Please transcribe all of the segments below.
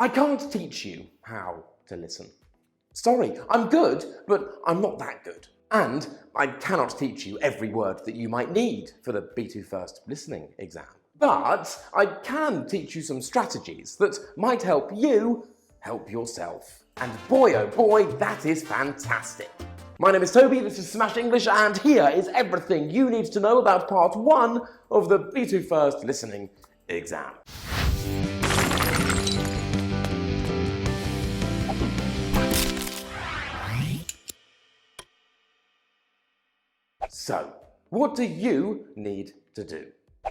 I can't teach you how to listen. Sorry, I'm good, but I'm not that good. And I cannot teach you every word that you might need for the B2 First listening exam. But I can teach you some strategies that might help you help yourself. And boy, oh boy, that is fantastic. My name is Toby, this is Smash English, and here is everything you need to know about part 1 of the B2 First listening exam. So, what do you need to do?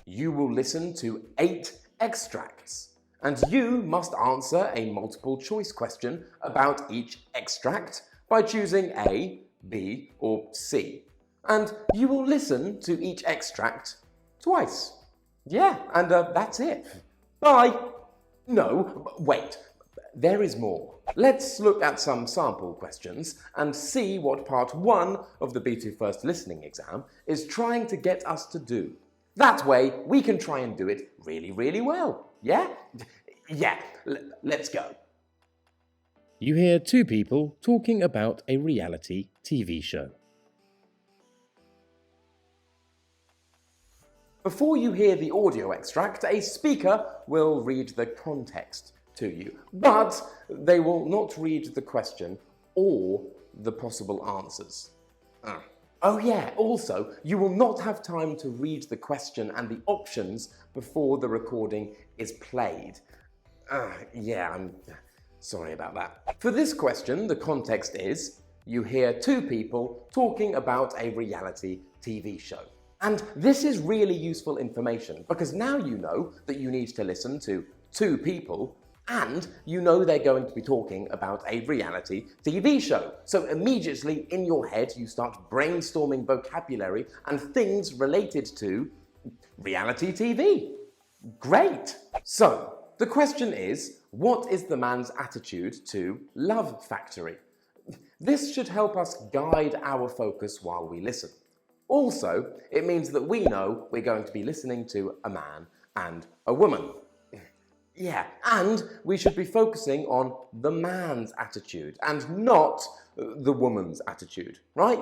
You will listen to 8 extracts, and you must answer a multiple choice question about each extract by choosing A, B, or C. And you will listen to each extract twice. Yeah, and that's it. Bye! No, wait. There is more. Let's look at some sample questions and see what part 1 of the B2 First listening exam is trying to get us to do. That way, we can try and do it really, really well. Yeah? Yeah, let's go. You hear 2 people talking about a reality TV show. Before you hear the audio extract, a speaker will read the context to you, but they will not read the question or the possible answers. Oh yeah, also, you will not have time to read the question and the options before the recording is played. Yeah, I'm sorry about that. For this question, the context is, you hear 2 people talking about a reality TV show. And this is really useful information because now you know that you need to listen to 2 people and you know they're going to be talking about a reality TV show. So immediately in your head you start brainstorming vocabulary and things related to reality TV. Great! So, the question is, what is the man's attitude to Love Factory? This should help us guide our focus while we listen. Also, it means that we know we're going to be listening to a man and a woman. Yeah, and we should be focusing on the man's attitude and not the woman's attitude, right?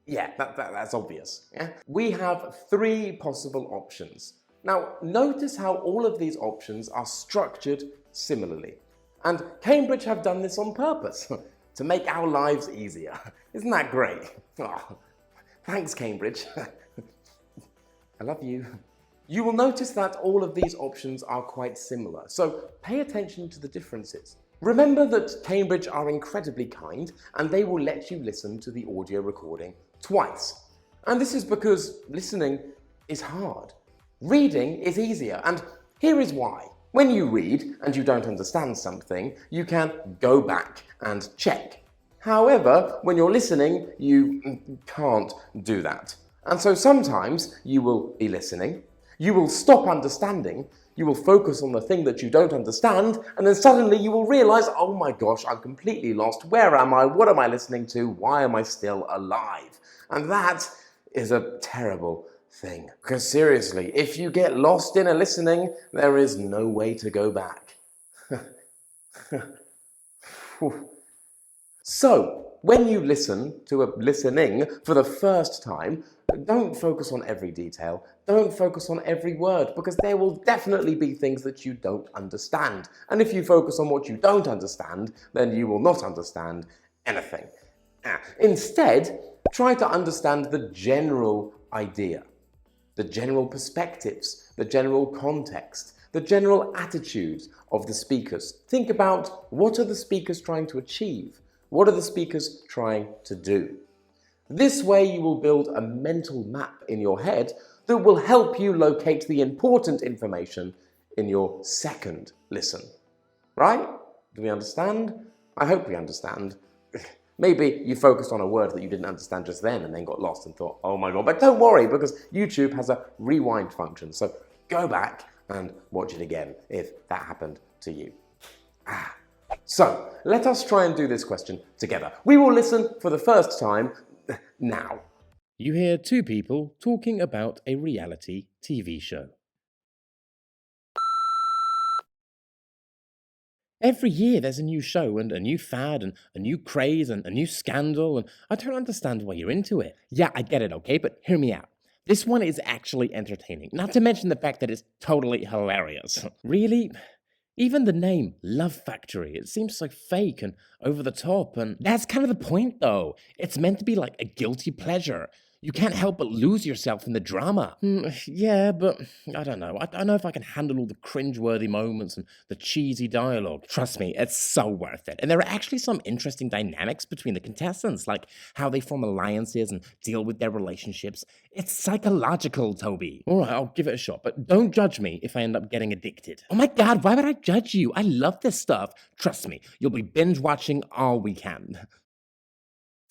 Yeah, that's obvious. Yeah? We have 3 possible options. Now, notice how all of these options are structured similarly. And Cambridge have done this on purpose to make our lives easier. Isn't that great? Oh, thanks, Cambridge. I love you. You will notice that all of these options are quite similar, so pay attention to the differences. Remember that Cambridge are incredibly kind and they will let you listen to the audio recording twice. And this is because listening is hard. Reading is easier, and here is why. When you read and you don't understand something, you can go back and check. However, when you're listening, you can't do that. And so sometimes you will be listening, you will stop understanding, you will focus on the thing that you don't understand, and then suddenly you will realize, oh my gosh, I'm completely lost. Where am I? What am I listening to? Why am I still alive? And that is a terrible thing. Because seriously, if you get lost in a listening, there is no way to go back. So, when you listen to a listening for the first time, don't focus on every detail, don't focus on every word, because there will definitely be things that you don't understand. And if you focus on what you don't understand, then you will not understand anything. Instead, try to understand the general idea, the general perspectives, the general context, the general attitudes of the speakers. Think about, what are the speakers trying to achieve? What are the speakers trying to do? This way you will build a mental map in your head that will help you locate the important information in your second listen. Right? Do we understand? I hope we understand. Maybe you focused on a word that you didn't understand just then and then got lost and thought, oh my god, but don't worry because YouTube has a rewind function. So go back and watch it again if that happened to you. So, let us try and do this question together. We will listen for the first time now. You hear 2 people talking about a reality TV show. Every year there's a new show and a new fad and a new craze and a new scandal, and I don't understand why you're into it. Yeah, I get it, okay, but hear me out. This one is actually entertaining, not to mention the fact that it's totally hilarious. Really? Even the name Love Factory, it seems so fake and over the top, and that's kind of the point though. It's meant to be like a guilty pleasure. You can't help but lose yourself in the drama. Yeah, but I don't know. I don't know if I can handle all the cringeworthy moments and the cheesy dialogue. Trust me, it's so worth it. And there are actually some interesting dynamics between the contestants, like how they form alliances and deal with their relationships. It's psychological, Toby. All right, I'll give it a shot, but don't judge me if I end up getting addicted. Oh my god, why would I judge you? I love this stuff. Trust me, you'll be binge watching all weekend.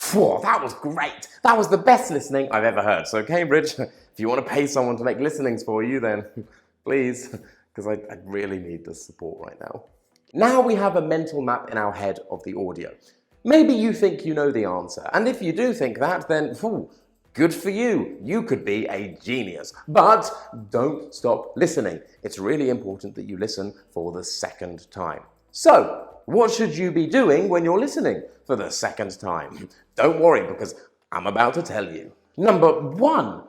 Phew, that was great. That was the best listening I've ever heard. So, Cambridge, if you want to pay someone to make listenings for you, then please, because I really need the support right now. Now we have a mental map in our head of the audio. Maybe you think you know the answer, and if you do think that, then good for you. You could be a genius. But don't stop listening. It's really important that you listen for the second time. So, what should you be doing when you're listening for the second time? Don't worry, because I'm about to tell you. Number 1,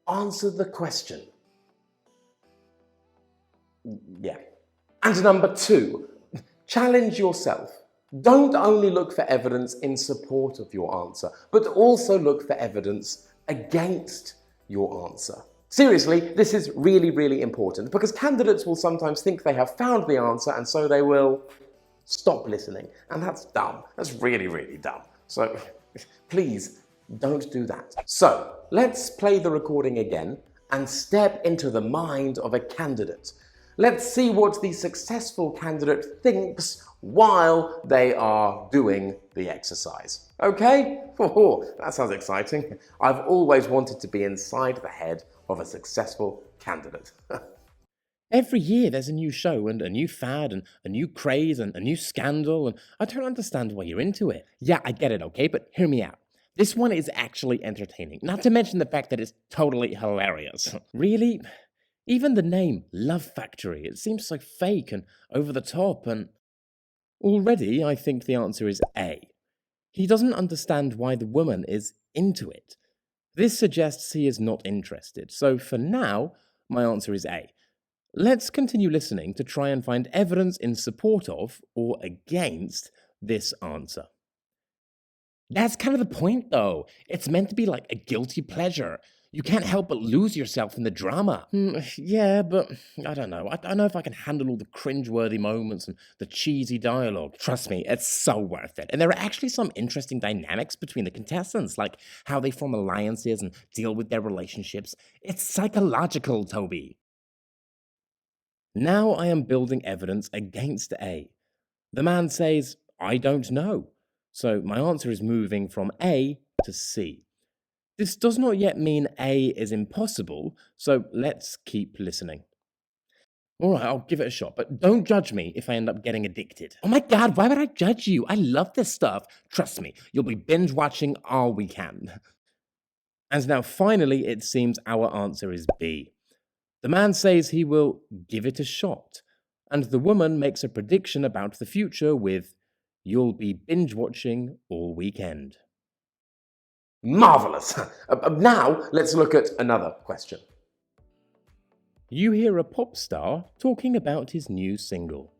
answer the question. Yeah. And number 2, challenge yourself. Don't only look for evidence in support of your answer, but also look for evidence against your answer. Seriously, this is really, really important because candidates will sometimes think they have found the answer and so they will stop listening. And that's dumb. That's really, really dumb. So please don't do that. So let's play the recording again and step into the mind of a candidate. Let's see what the successful candidate thinks while they are doing the exercise. Okay? Oh, that sounds exciting. I've always wanted to be inside the head of a successful candidate. Every year there's a new show and a new fad and a new craze and a new scandal, and I don't understand why you're into it. Yeah, I get it, okay, but hear me out. This one is actually entertaining, not to mention the fact that it's totally hilarious. Really? Even the name Love Factory, it seems so fake and over the top, and already I think the answer is A. He doesn't understand why the woman is into it. This suggests he is not interested, so for now, my answer is A. Let's continue listening to try and find evidence in support of or against this answer. That's kind of the point, though. It's meant to be like a guilty pleasure. You can't help but lose yourself in the drama. Yeah, but I don't know. I don't know if I can handle all the cringeworthy moments and the cheesy dialogue. Trust me, it's so worth it. And there are actually some interesting dynamics between the contestants, like how they form alliances and deal with their relationships. It's psychological, Toby. Now I am building evidence against A. The man says, I don't know. So my answer is moving from A to C. This does not yet mean A is impossible, so let's keep listening. Alright, I'll give it a shot, but don't judge me if I end up getting addicted. Oh my god, why would I judge you? I love this stuff. Trust me, you'll be binge watching all weekend. And now finally, it seems our answer is B. The man says he will give it a shot, and the woman makes a prediction about the future with, you'll be binge watching all weekend. Marvellous! Now, let's look at another question. You hear a pop star talking about his new single.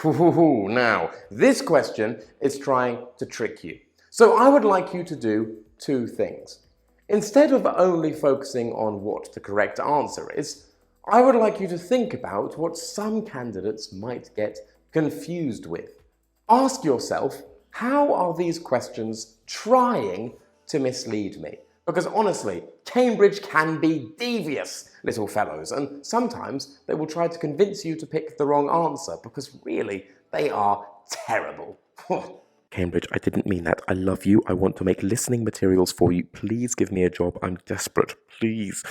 Now, this question is trying to trick you. So I would like you to do 2 things. Instead of only focusing on what the correct answer is, I would like you to think about what some candidates might get confused with. Ask yourself, how are these questions trying to mislead me? Because honestly, Cambridge can be devious, little fellows, and sometimes they will try to convince you to pick the wrong answer because really, they are terrible. Cambridge, I didn't mean that. I love you. I want to make listening materials for you. Please give me a job. I'm desperate. Please.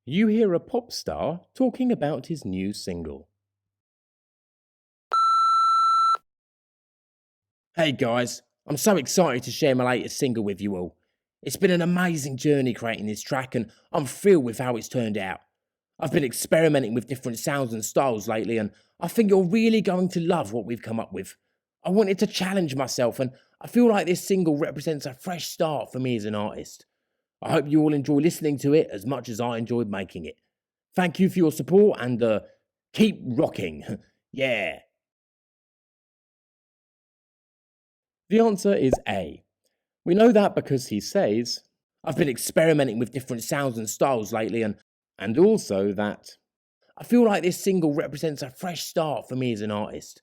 You hear a pop star talking about his new single. Hey guys, I'm so excited to share my latest single with you all. It's been an amazing journey creating this track and I'm thrilled with how it's turned out. I've been experimenting with different sounds and styles lately, and I think you're really going to love what we've come up with. I wanted to challenge myself, and I feel like this single represents a fresh start for me as an artist. I hope you all enjoy listening to it as much as I enjoyed making it. Thank you for your support, and keep rocking. Yeah. The answer is A. We know that because he says, I've been experimenting with different sounds and styles lately, and also that I feel like this single represents a fresh start for me as an artist.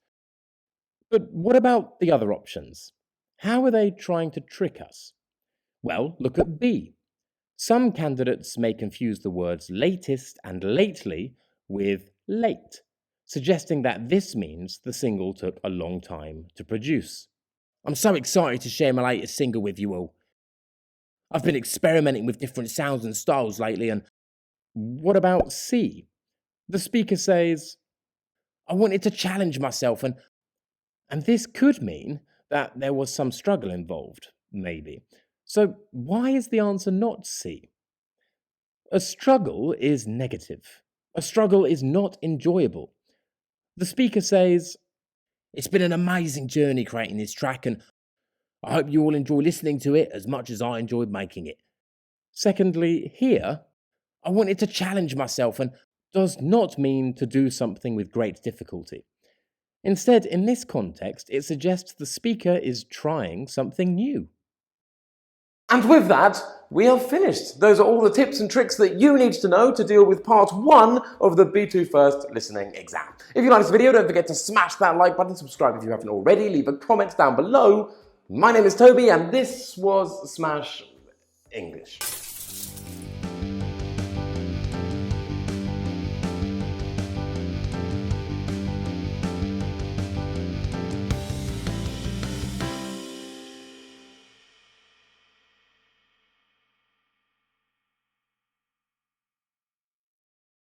But what about the other options? How are they trying to trick us? Well, look at B. Some candidates may confuse the words latest and lately with late, suggesting that this means the single took a long time to produce. I'm so excited to share my latest single with you all. I've been experimenting with different sounds and styles lately, and what about C? The speaker says, I wanted to challenge myself, and this could mean that there was some struggle involved, maybe. So why is the answer not C? A struggle is negative. A struggle is not enjoyable. The speaker says, it's been an amazing journey creating this track, and I hope you all enjoy listening to it as much as I enjoyed making it. Secondly, here, I wanted to challenge myself, and does not mean to do something with great difficulty. Instead, in this context, it suggests the speaker is trying something new. And with that, we have finished. Those are all the tips and tricks that you need to know to deal with part 1 of the B2 First listening exam. If you like this video, don't forget to smash that like button, subscribe if you haven't already, leave a comment down below. My name is Toby, and this was Smash English.